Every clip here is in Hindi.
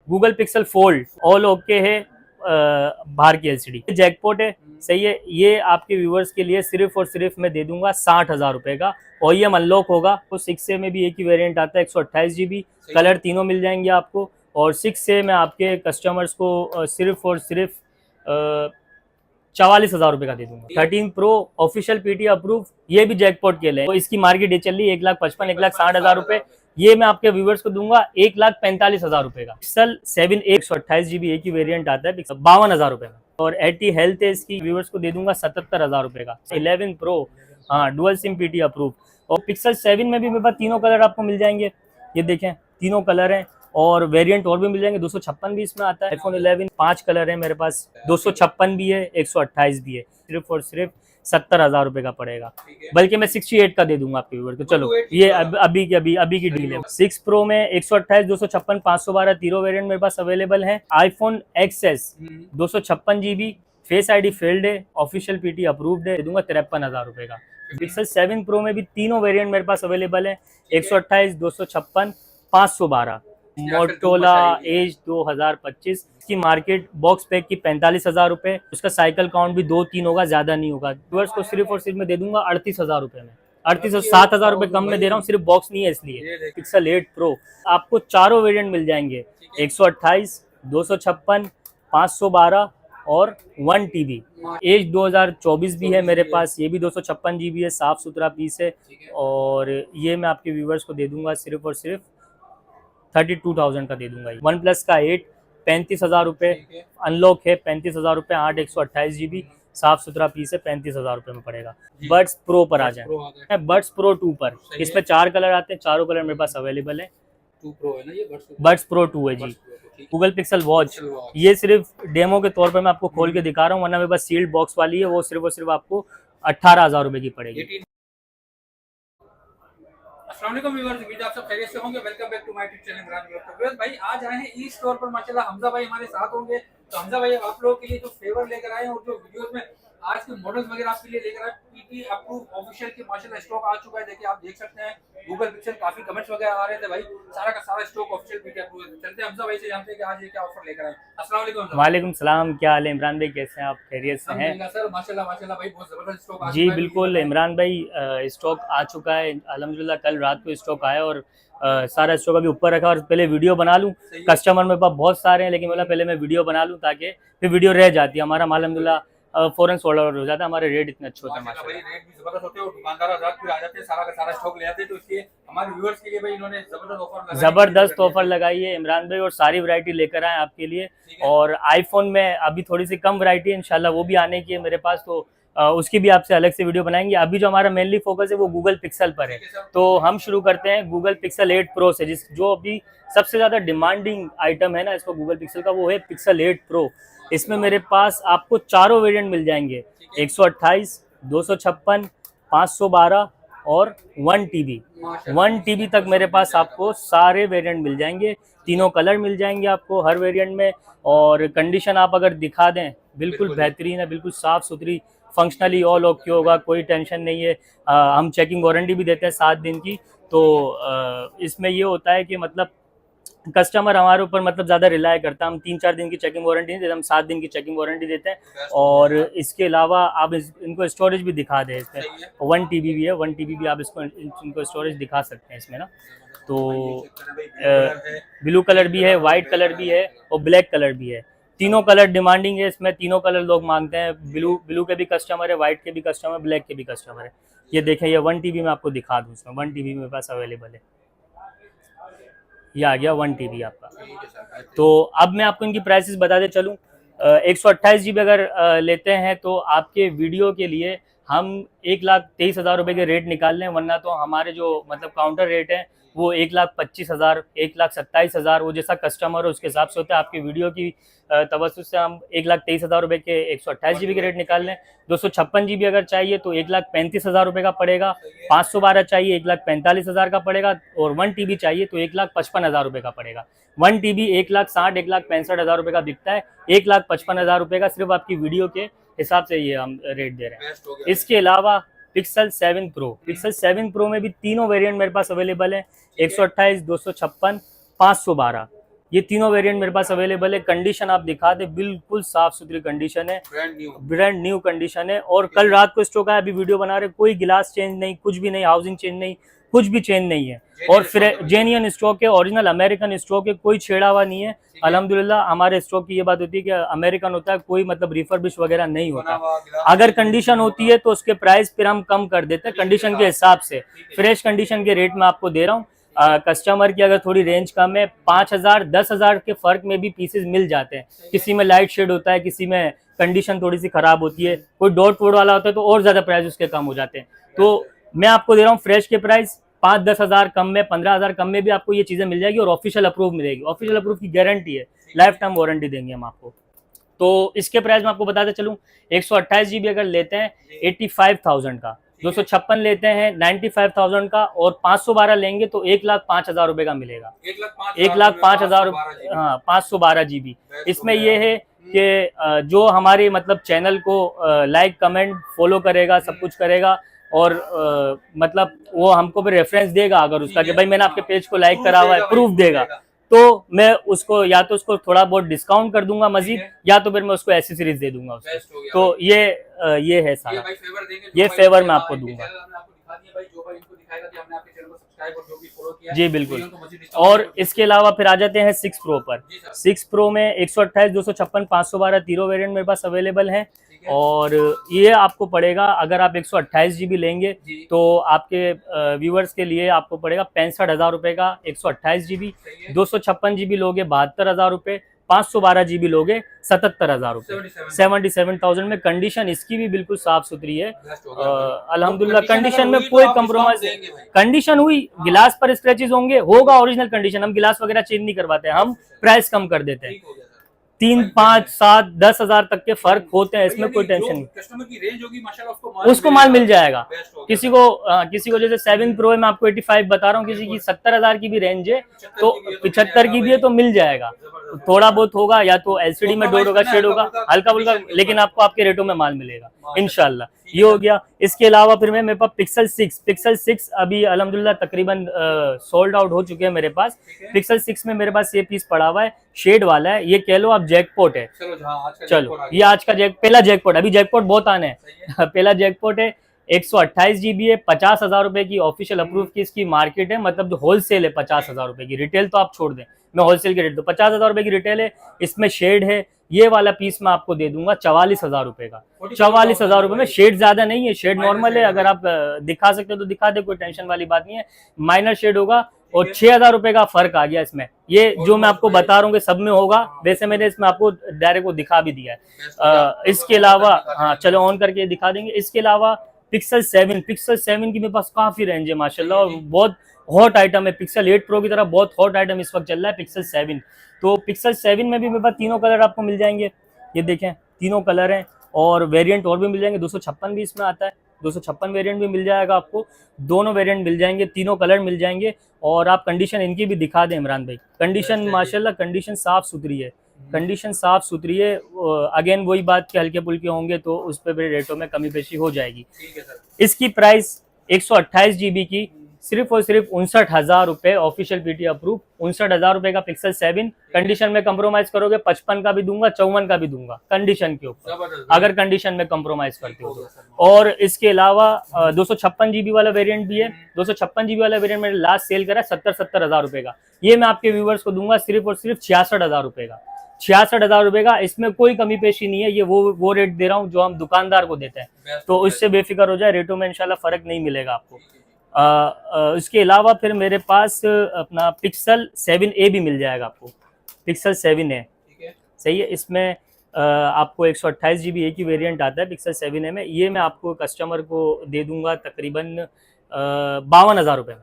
Google pixel fold all okay है, बाहर की एलसीडी जैकपॉट है, सही है। ये आपके व्यूवर्स के लिए सिर्फ और सिर्फ मैं दे दूंगा 60,000 रुपए का। और ये अनलॉक होगा तो 6 में भी एक ही वेरिएंट आता है, 128 GB, कलर तीनों मिल जाएंगे आपको। और 6 से मैं आपके कस्टमर्स को सिर्फ और सिर्फ 44,000 रुपए का दे दूंगा। 13 प्रो ऑफिशियल पीटी अप्रूव, ये भी जैकपॉट के लिए तो इसकी मार्केट ये चल रही है 1,55,000 1,60,000 रुपए। ये मैं आपके व्यूवर्स को दूंगा 1,45,000 रुपए का। पिक्सल 7 128 GB एक ही वेरिएंट आता है 52,000 रुपए में। और 80 हेल्थ है इसकी, व्यूवर्स को दे दूंगा 77,000 रुपए का। 11 प्रो, हाँ, डुअल सिम पीटी अप्रूव। और पिक्सल 7 में भी मेरे पास तीनों कलर आपको मिल जाएंगे, ये देखें तीनों कलर हैं। और वेरिएंट और भी मिल जाएंगे, 256 भी इसमें आता है। आईफोन 11 5 कलर है मेरे पास, 256 भी है, 128 भी है। सिर्फ और सिर्फ 70,000 रुपए का पड़ेगा, बल्कि मैं 68 का दे दूंगा आपके व्यूअर को। चलो ये अभी की डील है। 6 प्रो में 128, 256, 512 तीनों वेरिएंट मेरे पास अवेलेबल है। IPhone XS 256 GB, face ID field है, ऑफिशियल पीटी अप्रूव्ड है, दे दूंगा 53,000 रुपए का। पिक्सल 7 प्रो में भी तीनों वेरिएंट मेरे पास अवेलेबल है, 128, 256, 512। मोटोला एज 2025 की मार्केट बॉक्स पैक की 45,000 रुपए, उसका साइकिल काउंट भी 2-3 होगा, ज्यादा नहीं होगा। व्यूअर्स को सिर्फ और सिर्फ मैं दे दूंगा 38,000 रुपए में। 38 और 7,000 रुपए कम में दे रहा हूँ, सिर्फ बॉक्स नहीं है इसलिए। पिक्सल 8 प्रो आपको चारों वेरिएंट मिल जाएंगे, 128, 256, 512 और 1 TB। एज 2024 भी है मेरे पास, ये भी 256 GB है, साफ सुथरा पीस है। और ये मैं आपके व्यूवर्स को दे दूंगा सिर्फ और सिर्फ 32,000 का दे दूंगा। वन प्लस का 8 35,000 रुपए, अनलॉक है 35,000 रुपए, 8 128 GB, साफ सुथरा पीस है, 35,000 रुपए में पड़ेगा। बड्स प्रो पर आ जाए, बड्स प्रो 2 पर, इसमें 4 कलर आते हैं, चारों कलर मेरे पास अवेलेबल है। 2 प्रो है ना ये, बड्स प्रो 2 है जी। गूगल पिक्सल वॉच, ये सिर्फ डेमो के तौर पर मैं आपको खोल के दिखा रहा हूँ, वरना मेरे पास सील्ड बॉक्स वाली है, वो सिर्फ और सिर्फ आपको 18,000 रुपए की पड़ेगी। अस्सलाम वालेकुम व्यूअर्स, उम्मीद आप सब खैरियत से होंगे। Welcome back to my YouTube channel Imran vlog. Viewers भाई आज आए हैं ई स्टोर पर, माशाल्लाह हमजा भाई हमारे साथ होंगे। तो हमजा भाई आप लोगों के लिए जो फेवर लेकर आए हैं और जो वीडियोस में आज के मॉडल्स वगैरह आपके लिए लेकर आए, पीटी अप्रूव ऑफिशियल के माशाल्लाह स्टॉक आ चुका है। देखिए आप देख सकते हैं गूगल पिक्सल, काफी कमेंट्स वगैरह आ रहे थे भाई, सारा का सारा स्टॉक ऑफिशियल पीटी अप्रूव है। चलते हैं हमजा भाई से जानते हैं कि आज ये क्या ऑफर लेकर आए। अस्सलाम वालेकुम। वालेकुम सलाम, क्या हाल है इमरान भाई, कैसे हैं आप, खैरियत से हैं? सर माशाल्लाह माशाल्लाह भाई, बहुत जबरदस्त स्टॉक आ जी बिल्कुल इमरान भाई, स्टॉक आ चुका है अल्हम्दुलिल्लाह, कल रात को स्टॉक आया और सारा स्टॉक अभी ऊपर रखा। और पहले वीडियो बना लूँ, कस्टमर मेरे पास बहुत सारे हैं, लेकिन बोला पहले मैं वीडियो बना लूँ ताकि फिर वीडियो रह जाती है, हमारा माल अल्हम्दुलिल्लाह फौरन सोल्ड आउट हो जाता है। हमारे रेट इतने अच्छे होते हैं माशाल्लाह, रेट भी जबरदस्त होते हैं और दुकानदार आजाद फिर आ जाते हैं, सारा का सारा स्टॉक ले आते हैं। तो इसलिए हमारे व्यूअर्स के लिए भाई इन्होंने जबरदस्त ऑफर लगाई है इमरान भाई, और सारी वैरायटी लेकर आए आपके लिए। और आईफोन में अभी थोड़ी सी कम वैरायटी है, इंशाल्लाह वो भी आने की है मेरे पास, तो उसकी भी आपसे अलग से वीडियो बनाएंगे। अभी जो हमारा मेनली फोकस है वो गूगल पिक्सल पर है, तो हम शुरू करते हैं गूगल पिक्सल 8 प्रो से, जो अभी सबसे ज्यादा डिमांडिंग आइटम है ना इसको गूगल पिक्सल का, वो है पिक्सल 8 प्रो। इसमें मेरे पास आपको चारों वेरिएंट मिल जाएंगे, 128, 256, 512 और 1 TB। 1 TB तक मेरे पास आपको सारे वेरिएंट मिल जाएंगे, तीनों कलर मिल जाएंगे आपको हर वेरिएंट में। और कंडीशन आप अगर दिखा दें बिल्कुल बेहतरीन है, बिल्कुल साफ सुथरी, फंक्शनली ऑल ओके होगा, कोई टेंशन नहीं है। हम चेकिंग वारंटी भी देते हैं 7 दिन की। तो इसमें ये होता है कि मतलब कस्टमर हमारे ऊपर मतलब ज़्यादा रिलाय करता है, हम 3-4 दिन की चेकिंग वारंटी नहीं देते, हम 7 दिन की चेकिंग वारंटी देते हैं। और इसके अलावा आप इनको स्टोरेज भी दिखा दें, इसमें 1 TB भी है, 1 TB भी आप इनको स्टोरेज दिखा सकते हैं इसमें ना। तो ब्लू कलर भी है, वाइट कलर भी है और ब्लैक कलर भी है, तीनों कलर डिमांडिंग है इसमें, तीनों कलर लोग मांगते हैं। ब्लू के भी कस्टमर है, वाइट के भी कस्टमर, ब्लैक के भी कस्टमर है। ये देखें, ये 1 TB में आपको दिखा दूँ, इसमें 1 TB मेरे पास अवेलेबल है, ये आ गया 1 TB आपका। तो अब मैं आपको इनकी प्राइसेस बताते चलूँ। 128 GB अगर लेते हैं तो आपके वीडियो के लिए हम 1,23,000 रुपये के रेट निकाल लें, वरना तो हमारे जो मतलब काउंटर रेट है वो 1,25,000, 1,27,000, वो जैसा कस्टमर हो उसके हिसाब से होता है। आपकी वीडियो की तवज्जुह से हम 1,23,000 रुपये के 128 GB के रेट निकाल लें। 256 GB अगर चाहिए तो 1,35,000 रुपये का पड़ेगा, 512 चाहिए 1,45,000 का पड़ेगा, और 1 TB चाहिए तो 1,55,000 रुपये का पड़ेगा। 1 TB 1,60,000 1,65,000 रुपये का बिकता है, 1,55,000 रुपये का सिर्फ आपकी वीडियो के हिसाब से ये हम रेट दे रहे हैं। इसके अलावा पिक्सल 7 प्रो, पिक्सल 7 प्रो में भी तीनों वेरिएंट मेरे पास अवेलेबल है, 128, 256, 512। ये तीनों वेरिएंट मेरे पास अवेलेबल है। कंडीशन आप दिखा दे, बिल्कुल साफ सुथरी कंडीशन है, ब्रांड न्यू कंडीशन है। और कल रात को स्टॉक आया, अभी वीडियो बना रहे, कोई गिलास चेंज नहीं, कुछ भी नहीं, हाउसिंग चेंज नहीं, कुछ भी चेंज नहीं है। और फिर जेन्युइन स्टॉक है, ओरिजिनल अमेरिकन स्टॉक है, कोई छेड़ा हुआ नहीं है। अल्हम्दुलिल्लाह हमारे स्टॉक की ये बात होती है कि अमेरिकन होता है, कोई मतलब रिफर्बिश वगैरह नहीं होता। अगर कंडीशन होती है तो उसके प्राइस फिर हम कम कर देते हैं कंडीशन के हिसाब से। फ्रेश कंडीशन के रेट में आपको दे रहा हूँ। कस्टमर की अगर थोड़ी रेंज कम है, 5,000 10,000 के फर्क में भी पीसेस मिल जाते हैं। किसी में लाइट शेड होता है, किसी में कंडीशन थोड़ी सी खराब होती है, कोई डॉट वोड वाला होता है तो और ज्यादा प्राइस उसके कम हो जाते हैं। तो मैं आपको दे रहा हूँ फ्रेश के प्राइस 5-10 हज़ार कम में, 15 हज़ार कम में भी आपको ये चीजें मिल जाएगी और ऑफिशियल अप्रूव मिलेगी। ऑफिशियल अप्रूव की गारंटी है, लाइफ टाइम वारंटी देंगे हम आपको। तो इसके प्राइस में आपको बताते चलूँ, 128 GB अगर लेते हैं 85,000 का, 256 लेते हैं 95,000 का, और 512 लेंगे तो 1,05,000 रुपए का मिलेगा। 1,05,000, हाँ 512 GB। इसमें ये है कि जो हमारे मतलब चैनल को लाइक कमेंट फॉलो करेगा, सब कुछ करेगा, और मतलब वो हमको भी रेफरेंस देगा अगर उसका कि भाई मैंने आपके पेज को लाइक करा हुआ है, प्रूफ देगा, तो मैं उसको या तो उसको थोड़ा बहुत डिस्काउंट कर दूंगा मजीद, या तो फिर मैं उसको एसेसरीज दे दूंगा उसको। तो ये है सारा, ये फेवर मैं आपको दूंगा। जी बिल्कुल। और इसके अलावा फिर आ जाते हैं 6 Pro पर। 6 Pro में 128, 256, 512 तीनों वेरिएंट मेरे पास अवेलेबल हैं। और ये आपको पड़ेगा, अगर आप 128 GB लेंगे तो आपके व्यूअर्स के लिए आपको पड़ेगा 65,000 रुपए का 128 GB। 256 GB लोगे 72,000 रुपए, 512 GB लोगे 77,000 रुपए, 77,000 में। कंडीशन इसकी भी बिल्कुल साफ सुथरी है अल्हम्दुलिल्लाह, कंडीशन में कोई कंप्रोमाइज नहीं। कंडीशन हुई, गिलास पर स्क्रैचेस होंगे, होगा ओरिजिनल कंडीशन, हम गिलास वगैरह चेंज नहीं करवाते, हम प्राइस कम कर देते हैं। 3, 5, 7, 10 हज़ार तक के फर्क होते हैं, इसमें कोई टेंशन नहीं। कस्टमर की रेंज होगी माशाल्लाह, उसको माल मिल जाएगा। किसी को जैसे 7 Pro है, मैं आपको 85 बता रहा हूँ, किसी की 70,000 की भी रेंज है तो 75 की भी है तो मिल जाएगा। थोड़ा बहुत होगा, या तो एलसीडी में डोर होगा, शेड होगा, हल्का फुल्का, लेकिन आपको आपके रेटों में माल मिलेगा इंशाल्लाह। ये हो गया। इसके अलावा फिर मेरे पास पिक्सल 6 अभी अल्हम्दुलिल्लाह तकरीबन सोल्ड आउट हो चुके हैं मेरे पास। पिक्सल 6 में मेरे पास ये पीस पड़ा हुआ है, शेड वाला है, ये कह लो आप जैकपॉट है। चलो ये आज का पहला जैकपॉट, अभी जैकपॉट बहुत आने हैं पहला जैकपॉट है। 128 GB है, 50,000 रुपए की ऑफिशियल अप्रूव की इसकी मार्केट है, मतलब जो होलसेल है 50,000 रुपए की, रिटेल तो आप छोड़ दें, मैं होलसेल के रेट तो 50,000 रुपए की रिटेल है। इसमें शेड है, ये वाला पीस मैं आपको दे दूंगा 44,000 रुपए का। 44,000 रुपए में, शेड ज्यादा नहीं है, शेड नॉर्मल है, अगर आप दिखा सकते हो तो दिखा दे, कोई टेंशन वाली बात नहीं है, माइनर शेड होगा। और 6,000 रुपए का फर्क आ गया इसमें। ये जो मैं आपको बता रहा हूँ सब में होगा, वैसे मैंने इसमें आपको डायरेक्ट को दिखा भी दिया है। इसके अलावा हाँ चलो ऑन करके दिखा देंगे। इसके अलावा पिक्सल 7 की मेरे पास काफी रेंज है माशाल्लाह, और बहुत हॉट आइटम है। पिक्सल 8 Pro की तरह बहुत हॉट आइटम इस वक्त चल रहा है पिक्सल 7। तो पिक्सल 7 में भी मेरे पास तीनों कलर आपको मिल जाएंगे, ये देखें तीनों कलर हैं, और वेरिएंट और भी मिल जाएंगे। 256 भी इसमें आता है, 256 वेरिएंट भी मिल जाएगा आपको, दोनों वेरिएंट मिल जाएंगे, तीनों कलर मिल जाएंगे। और आप कंडीशन इनकी भी दिखा दें इमरान भाई, कंडीशन माशाल्लाह कंडीशन साफ सुथरी है, कंडीशन साफ सुथरी है। अगेन वही बात के हल्के पुल्के होंगे तो उस पर भी रेटों में कमी पेशी हो जाएगी। इसकी प्राइस 128 GB की सिर्फ और सिर्फ 59,000 रुपए, ऑफिशियल पीटी अप्रूव 59,000 रुपए का पिक्सल 7। कंडीशन में कंप्रोमाइज करोगे 55 का भी दूंगा, 54 का भी दूंगा कंडीशन के ऊपर, अगर कंडीशन में कंप्रोमाइज करते हो तो। और इसके अलावा 256 GB वाला वेरिएंट भी है। 256 GB वाला वेरिएंट मैंने लास्ट सेल करा 70,000 रुपए का, ये मैं आपके व्यूवर्स को दूंगा सिर्फ और सिर्फ 66,000 रुपए का। 66,000 रुपए का, इसमें कोई कमी पेशी नहीं है, ये वो रेट दे रहा हूँ जो हम दुकानदार को देते हैं, तो उससे बेफिक्र हो जाए, रेटों में इंशाल्लाह फर्क नहीं मिलेगा आपको। इसके अलावा फिर मेरे पास अपना पिक्सल 7A भी मिल जाएगा आपको, पिक्सल 7A सही है। इसमें आपको 128 GB एक ही वेरिएंट आता है पिक्सल 7A में, ये मैं आपको कस्टमर को दे दूंगा तकरीबन 52,000 रुपये में।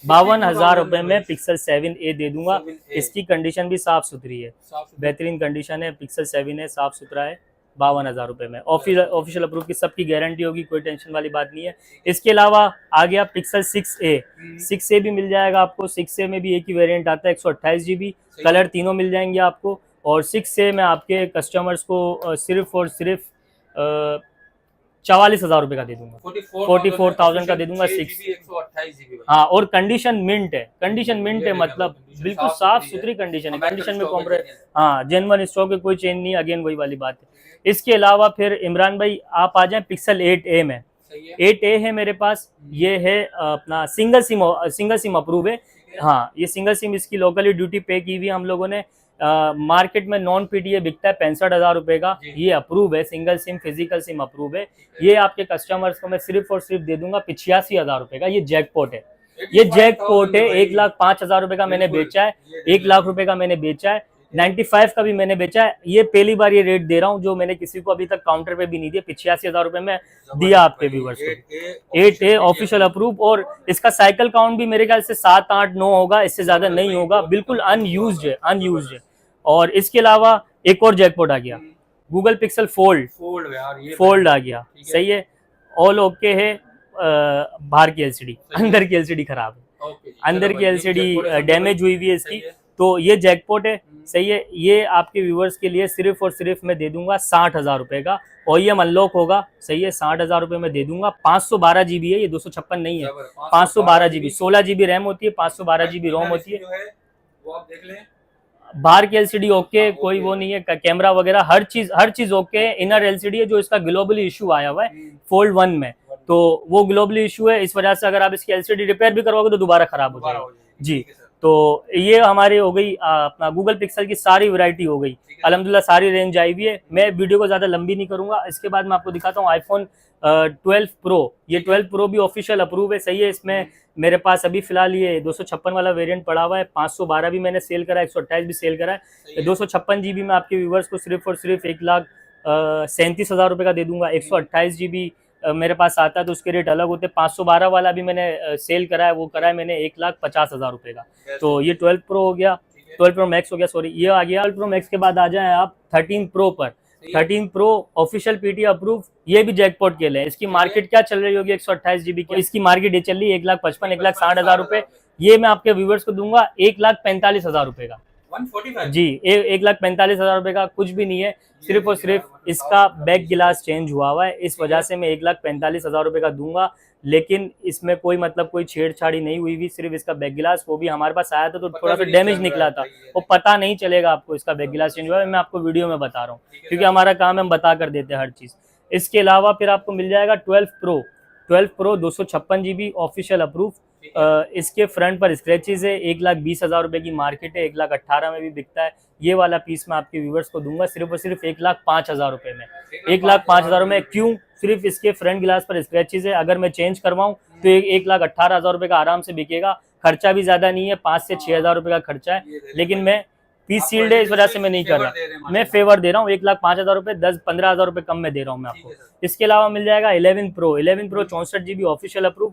52,000 रुपये में पिक्सल 7A दे दूंगा। इसकी कंडीशन भी साफ सुथरी है, बेहतरीन कंडीशन है, पिक्सल 7A साफ सुथरा है। 52,000 रुपये में ऑफिशियल अप्रूव की सबकी गारंटी होगी, कोई टेंशन वाली बात नहीं है। इसके अलावा आ गया पिक्सल 6A भी मिल जाएगा आपको। 6A में भी एक ही वेरिएंट आता है, 128 GB, कलर तीनों मिल जाएंगे आपको। और 6A में आपके कस्टमर्स को सिर्फ और सिर्फ 44,000 रुपए का दे दूंगा, 44,000 का दे दूंगा। 128 GB। हाँ, और कंडीशन मिंट है, कंडीशन मिंट है, मतलब बिल्कुल साफ सुथरी कंडीशन है, कंडीशन में कॉम्प्रोमाइज, हाँ जेन्युइन स्टॉक है, कोई चेंज नहीं, अगेन वही वाली बात है। इसके अलावा फिर इमरान भाई आप आ जाए पिक्सल 8A में, 8A है मेरे पास, ये है अपना सिंगल सिम अप्रूव है। हाँ, ये सिंगल सिम, इसकी लोकली ड्यूटी पे की हुई हम लोगों ने। मार्केट में नॉन पीटीए बिकता है 65,000 रुपए का, ये अप्रूव है, single SIM physical SIM approve है। ये आपके कस्टमर्स को मैं सिर्फ और सिर्फ दे दूंगा 85,000 रुपए का। ये जैकपॉट है, ये जैकपॉट है। 1,05,000 रुपए का मैंने बेचा है, 1 लाख रुपए का मैंने बेचा है, 95 का भी मैंने बेचा है। ये पहली बार ये रेट दे रहा हूँ जो मैंने किसी को अभी तक काउंटर पे भी नहीं दिया। 85,000 रुपए में दिया आपके व्यूवर्स को। 8A ऑफिशियल अप्रूव, और इसका साइकिल काउंट भी मेरे ख्याल से 7, 8, 9 होगा, इससे ज्यादा नहीं होगा, बिल्कुल अनयूज्ड है, अनयूज्ड है। और इसके अलावा एक और जैकपॉट आ गया, गूगल पिक्सल फोल्ड आ गया, सही है, ऑल ओके है। बाहर की एलसीडी, अंदर की एलसीडी खराब है, अंदर की एलसीडी डैमेज हुई हुई है इसकी, तो ये जैकपॉट है, सही है। ये आपके व्यूवर्स के लिए सिर्फ और सिर्फ मैं दे दूंगा 60,000 रुपए का, OEM अनलॉक होगा, सही है, 60,000 रुपए में दे दूंगा। 512 GB है, ये 256 नहीं है, 512 GB, 16 GB रैम होती है, 512 GB रोम होती है। वो आप देख लें, बाहर की एलसीडी ओके, कोई वो नहीं है, कैमरा वगैरह हर चीज ओके। इनर एलसीडी है, जो इसका ग्लोबली इशू आया हुआ है फोल्ड 1 में, तो वो ग्लोबली इशू है, इस वजह से अगर आप इसकी एलसीडी रिपेयर भी करवाओगे तो दोबारा खराब हो जाएगी जी। तो ये हमारी हो गई अपना गूगल पिक्सल की सारी वैरायटी हो गई, अल्हम्दुलिल्लाह सारी रेंज आई हुई है। मैं वीडियो को ज्यादा लंबी नहीं करूंगा, इसके बाद मैं आपको दिखाता हूँ आईफोन 12 प्रो। ये 12 प्रो भी ऑफिशियल अप्रूव है, सही है। इसमें मेरे पास अभी फिलहाल ये 256 वाला वेरिएंट पड़ा हुआ है, 512 भी मैंने सेल करा है, 128 भी सेल करा है। 256 GB में आपके व्यूवर्स को सिर्फ और सिर्फ 1,37,000 रुपए का दे दूंगा। 128 GB मेरे पास आता है तो उसके रेट अलग होते हैं। 512 वाला भी मैंने सेल करा है, वो करा है मैंने 1,50,000 रुपए का। तो ये 12 प्रो हो गया, 12 प्रो मैक्स हो गया, सॉरी ये आ गया 12 प्रो मैक्स के बाद आ जाए आप 13 प्रो पर। 13 प्रो ऑफिशियल पीटी अप्रूव, ये भी जैकपॉट के लिए। इसकी मार्केट क्या चल रही होगी 128 GB की, इसकी मार्केट ये चल रही है 1,55,000 1,60,000 रुपए। ये मैं आपके व्यूवर्स को दूंगा 1,45,000 रुपए का 145 जी। 1,45,000 रुपए का कुछ भी नहीं है, सिर्फ और सिर्फ इसका बैक गिलास चेंज हुआ है, इस वजह से मैं 1,45,000 रुपए का दूंगा। लेकिन इसमें कोई मतलब कोई छेड़छाड़ी नहीं हुई, सिर्फ इसका बैक गिलास, वो भी हमारे पास आया था तो थोड़ा सा डैमेज निकला था, वो पता नहीं चलेगा आपको इसका बैक गिलास चेंज हुआ है। मैं आपको वीडियो में बता रहा हूँ क्योंकि हमारा काम है, हम बता कर देते हैं हर चीज। इसके अलावा फिर आपको मिल जाएगा 12 प्रो 256 GB ऑफिशियल अप्रूव। इसके फ्रंट पर स्क्रैचेस है, 1,20,000 रुपए की मार्केट है, 1,18,000 में भी बिकता है। ये वाला पीस मैं आपके व्यूवर्स को दूंगा सिर्फ और सिर्फ 1,05,000 रुपए में। 1,05,000 में क्यों? सिर्फ इसके फ्रंट गिलास पर स्क्रैचेस है, अगर मैं चेंज करवाऊं तो 1,18,000 रुपए का आराम से बिकेगा। खर्चा भी ज्यादा नहीं है, 5 से 6,000 रुपए का खर्चा है, लेकिन मैं पीस सील्ड है इस वजह से मैं नहीं कर रहा, मैं फेवर दे रहा हूँ। 1,05,000 रुपए, 10-15,000 रुपए कम में दे रहा हूँ मैं आपको। इसके अलावा मिल जाएगा 11 प्रो 64 GB ऑफिशियल अप्रूव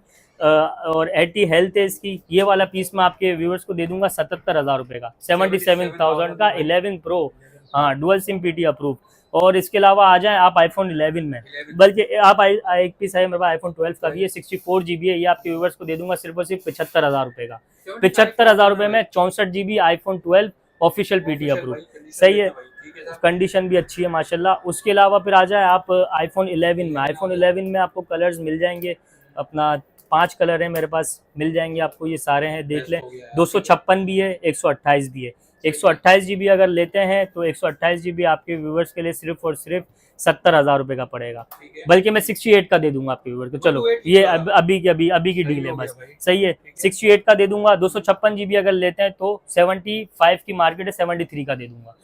और 80 हेल्थ है इसकी। ये वाला पीस मैं आपके व्यूअर्स को दे दूंगा 77,000 रुपए का, 77,000 का 11 प्रो, हाँ डुअल सिम पीटी अप्रूव। और इसके अलावा आ जाएं आप आईफोन 11 में, बल्कि आप एक पीस है मेरे पास आईफोन 12 का भी है, 64 GB है। ये आपके व्यूअर्स को दे दूंगा सिर्फ और सिर्फ 75,000 रुपए का। 75,000 रुपए में 64 GB iPhone 12 official PT approve, सही है, कंडीशन भी अच्छी है माशाल्लाह। उसके अलावा फिर आ जाए आप आईफोन 11 में। आईफोन 11 में आपको कलर्स मिल जाएंगे, अपना 5 कलर है मेरे पास, मिल जाएंगे आपको, ये सारे हैं देख लें। 256 भी है, 128 भी है। 128 GB अगर लेते हैं तो 128 GB आपके व्यूवर्स के लिए सिर्फ और सिर्फ 70,000 रुपए का पड़ेगा, बल्कि मैं 68 का दे दूंगा आपके व्यूवर को। चलो ये अभी की डील है बस, सही है, 68 का दे दूंगा। 256 GB अगर लेते हैं तो 75 की मार्केट है, 73 का दे दूंगा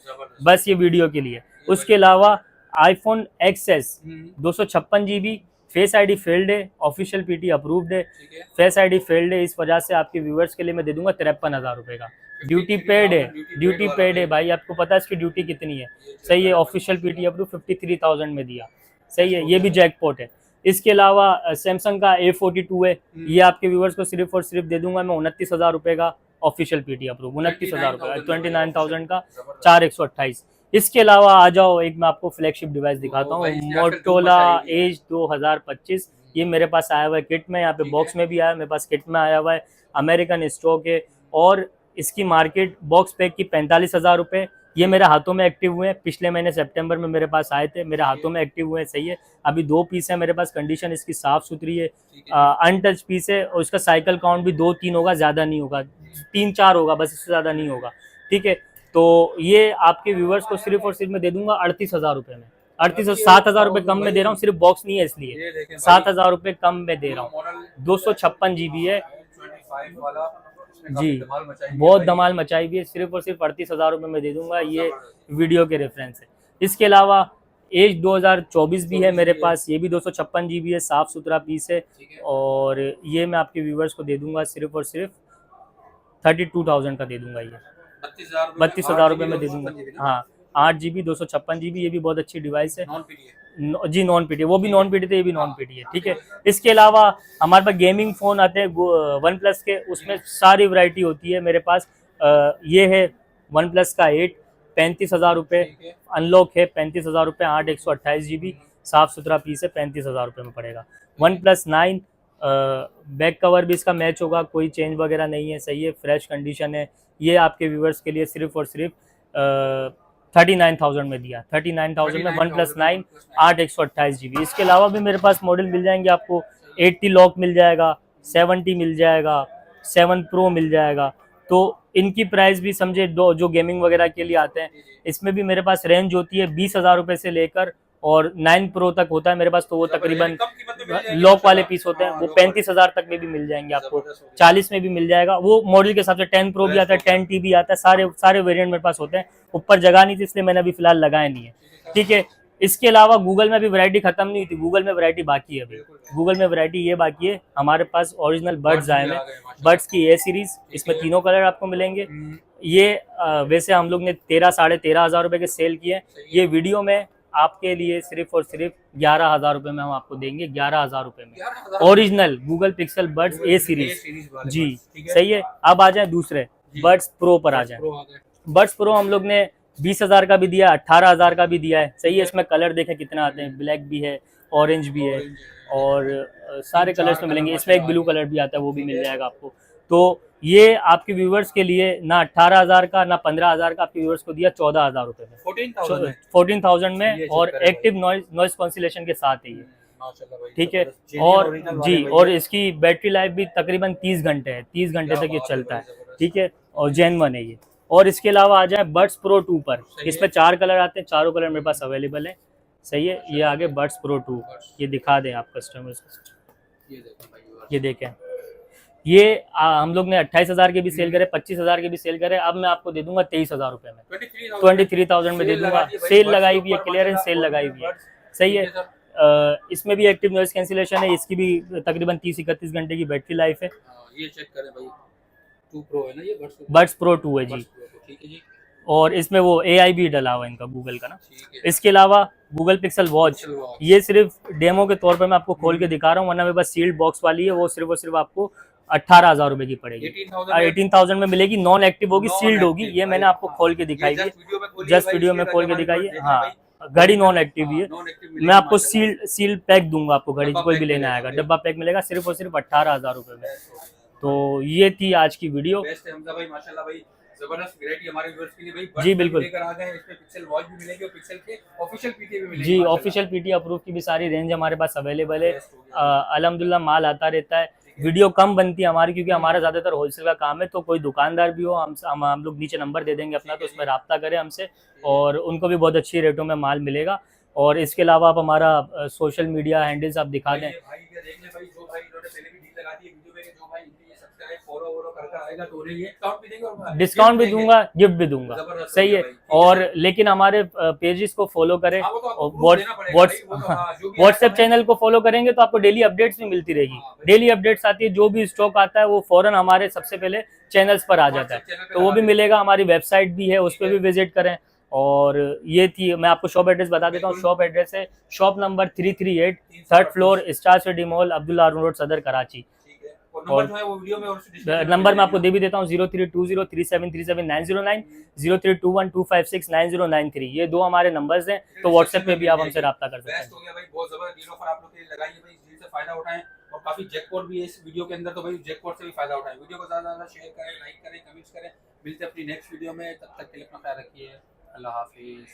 बस ये वीडियो के लिए। उसके अलावा iPhone XS 256 GB, face ID failed है, ऑफिशियल पीटी अप्रूव्ड है, फेस आईडी फेल्ड है, इस वजह से आपके व्यूवर्स के लिए मैं दे दूंगा 53,000 रुपए का। ड्यूटी पेड है, ड्यूटी पेड है भाई, आपको पता है इसकी ड्यूटी कितनी है, सही है। ऑफिशियल पीटी अप्रूव 53,000 में दिया, सही है, ये भी जैकपॉट है। इसके अलावा सैमसंग का A42 है, ये आपके व्यूवर्स को सिर्फ और सिर्फ दे दूंगा मैं 29,000 रुपए का, ऑफिशियल पीटी अप्रूव 29,000 रुपए, 29,000 का 4,128। इसके अलावा आ जाओ, एक मैं आपको फ्लैगशिप डिवाइस दिखाता हूँ, मोटोरोला एज 2025। ये मेरे पास आया हुआ है किट में, यहाँ पे बॉक्स में भी आया, मेरे पास किट में आया हुआ है, अमेरिकन स्टॉक है। और इसकी मार्केट बॉक्स पैक की 45,000 रुपए, ये मेरे हाथों में एक्टिव हुए हैं, पिछले महीने सितंबर में मेरे पास आए थे, मेरे हाथों में एक्टिव हुए हैं। सही है, अभी 2 पीस है मेरे पास, कंडीशन इसकी साफ सुथरी है, अनटच पीस है और इसका साइकिल काउंट भी 2-3 होगा, ज़्यादा नहीं होगा, 3-4 होगा बस, इससे ज़्यादा नहीं होगा। ठीक है, तो ये आपके व्यूवर्स को सिर्फ और सिर्फ मैं दे दूंगा 38,000 रुपये में। 7,000 रुपये कम में दे रहा हूँ, सिर्फ बॉक्स नहीं है इसलिए 7,000 रुपये कम में दे रहा हूँ। 256 GB है जी, बहुत धमाल मचाई हुई है, सिर्फ और सिर्फ 38,000 रुपये में दे दूंगा, ये वीडियो के रेफरेंस है। इसके अलावा एज 2024 भी है मेरे पास, ये भी 256 GB है, साफ सुथरा पीस है और ये मैं आपके व्यूवर्स को दे दूंगा सिर्फ और सिर्फ 32,000 का दे दूंगा, ये 32,000 रुपये में दे दूंगा। हाँ, 8 GB 256 GB, ये भी बहुत अच्छी डिवाइस है जी, नॉन पीटी, वो भी नॉन पीटी थे, ये भी नॉन पीटी है। ठीक है, इसके अलावा हमारे पास गेमिंग फ़ोन आते हैं वन प्लस के, उसमें सारी वैरायटी होती है मेरे पास। ये है वन प्लस का 8, 35,000 रुपये, अनलॉक है 35,000 रुपये, 8 128 GB, साफ सुथरा पीस है, 35,000 रुपये में पड़ेगा। वन प्लस 9, बैक कवर भी इसका मैच होगा, कोई चेंज वगैरह नहीं है, सही है, फ्रेश कंडीशन है। ये आपके व्यूवर्स के लिए सिर्फ और सिर्फ 39,000 में दिया, 39,000 में वन प्लस 9, 8 128 GB। इसके अलावा भी मेरे पास मॉडल मिल जाएंगे आपको, 80 लॉक मिल जाएगा, 70 मिल जाएगा, 7 प्रो मिल जाएगा। तो इनकी प्राइस भी समझे, जो गेमिंग वगैरह के लिए आते हैं, इसमें भी मेरे पास रेंज होती है 20,000 रुपये से लेकर और 9 प्रो तक होता है मेरे पास, तो वो तकरीबन लॉक वाले पीस होते हैं, वो 35,000 तक में भी मिल जाएंगे आपको, 40 में भी मिल जाएगा, वो मॉडल के हिसाब से। 10 प्रो भी आता है, 10T भी आता है, सारे वेरिएंट मेरे पास होते हैं। ऊपर जगह नहीं थी इसलिए मैंने अभी फिलहाल लगाया नहीं है। ठीक है, इसके अलावा गूगल में भी वैरायटी खत्म नहीं हुई थी, गूगल में वैरायटी बाकी है अभी, गूगल में वैरायटी ये बाकी है। हमारे पास ओरिजिनल बड्स आए हैं, बड्स की ए सीरीज, इसमें तीनों कलर आपको मिलेंगे। ये वैसे हम लोग ने 13,500 रुपये के सेल किए, ये वीडियो में आपके लिए सिर्फ और सिर्फ 11,000 रुपये में हम आपको देंगे, 11,000 रुपये में ओरिजिनल गूगल पिक्सल बड्स ए सीरीज जी। सही है, अब आ जाए दूसरे बड्स प्रो पर आ जाए। बड्स प्रो हम लोग ने 20,000 का भी दिया, 18,000 का भी दिया है। सही है, इसमें कलर देखें कितना आते हैं, ब्लैक भी है, ऑरेंज भी है और सारे कलर्स में मिलेंगे। इसमें एक ब्लू कलर भी आता है, वो भी मिल जाएगा आपको। तो ये आपके व्यूवर्स के लिए ना 18,000 का ना 15,000 का, आपके व्यूवर्स को दिया 14,000 रुपये में, 14,000 में और एक्टिव नॉइज कैंसिलेशन के साथ है ये। ठीक है, और जी, और इसकी बैटरी लाइफ भी तकरीबन 30 घंटे है, 30 घंटे तक ये चलता है। ठीक है, और जेन्युइन है ये। और इसके अलावा आ जाए बड्स प्रो 2 पर, इसमें 4 कलर आते हैं, चारों कलर मेरे पास अवेलेबल है। सही है, ये आगे बड्स प्रो 2, ये दिखा दें आप कस्टमर्स को, ये देखें, ये हम लोग ने 28,000 के भी सेल करे, 25,000 के भी सेल करे, अब मैं आपको दे दूंगा 23,000 रुपये में, 23,000 में दे दूंगा। सेल लगाई हुई है, क्लियरेंस सेल लगाई हुई है। सही है, इसमें भी एक्टिव नॉइज कैंसिलेशन है, इसकी भी तकरीबन 30-31 घंटे की बैटरी लाइफ है। ये चेक करें भाई, 2 प्रो है ना, ये बड्स प्रो 2 है जी। ठीक है जी, और इसमें वो AI भी डला हुआ है इनका, गूगल का ना। इसके अलावा गूगल पिक्सल वॉच, ये सिर्फ डेमो के तौर पर मैं आपको खोल के दिखा रहा हूँ, वरना मेरे पास सील्ड बॉक्स वाली है, वो सिर्फ और सिर्फ आपको 18,000 रुपये की पड़ेगी, 18,000 में मिलेगी, नॉन एक्टिव होगी, सील्ड होगी। ये मैंने आपको खोल के दिखाई है, जस्ट वीडियो में खोल के दिखाई है। हाँ, घड़ी नॉन एक्टिव ही है, मैं आपको सील पैक दूंगा, आपको घड़ी कोई भी लेना आएगा, डब्बा पैक मिलेगा सिर्फ और सिर्फ 18,000 रुपये में। तो ये थी आज की वीडियो। माशाल्लाह भाई, जबरदस्त वैरायटी हमारे व्यूअर्स के लिए भाई जी बिल्कुल लेकर आ गए। इसमें पिक्सल वॉच भी मिलेगी और पिक्सल के ऑफिशियल पीटी भी मिलेगी जी, ऑफिशियल पीटी अप्रूव की भी सारी रेंज हमारे पास अवेलेबल है। अल्हम्दुलिल्लाह माल आता रहता है, वीडियो कम बनती है हमारी क्योंकि हमारा ज़्यादातर होलसेल का काम है। तो कोई दुकानदार भी हो, हम लोग नीचे नंबर दे देंगे अपना, तो उसमें रब्ता करें हमसे और उनको भी बहुत अच्छी रेटों में माल मिलेगा। और इसके अलावा आप हमारा सोशल मीडिया हैंडल्स आप दिखा दें। डिस्काउंट भी दूंगा, गिफ्ट भी दूंगा, सही है। और लेकिन हमारे पेजेस को फॉलो करें और व्हाट्सएप चैनल को फॉलो करेंगे तो आपको डेली अपडेट्स भी मिलती रहेगी। डेली अपडेट्स आती है, जो भी स्टॉक आता है वो फौरन हमारे सबसे पहले चैनल्स पर आ जाता है, तो वो भी मिलेगा। हमारी वेबसाइट भी है, उस पर भी विजिट करें। और ये थी, मैं आपको शॉप एड्रेस बता देता हूँ। शॉप एड्रेस है shop number 338, 3rd floor, star city mall, Abdullah Haroon road, Saddar, Karachi. और नंबर मैं आपको दे भी देता हूँ 032037379009, 032125690993, ये 2 हमारे नंबर्स हैं। तो व्हाट्सएप पे भी आप हमसे रब्ता कर सकते हैं। हो गया भाई, बहुत जबरदस्त डील ऑफर आप लोग के लिए लगाई है भाई, इस डील से फायदा उठाएं। और काफी जैकपॉट भी है इस वीडियो के अंदर, तो भाई जैकपॉट से भी फायदा उठाएं। वीडियो को ज्यादा शेयर करें, लाइक करें, कमेंट्स करें। मिलते हैं अपनी नेक्स्ट वीडियो में, तब तक के लिए अपना ख्याल रखिए। अल्लाह हाफिज।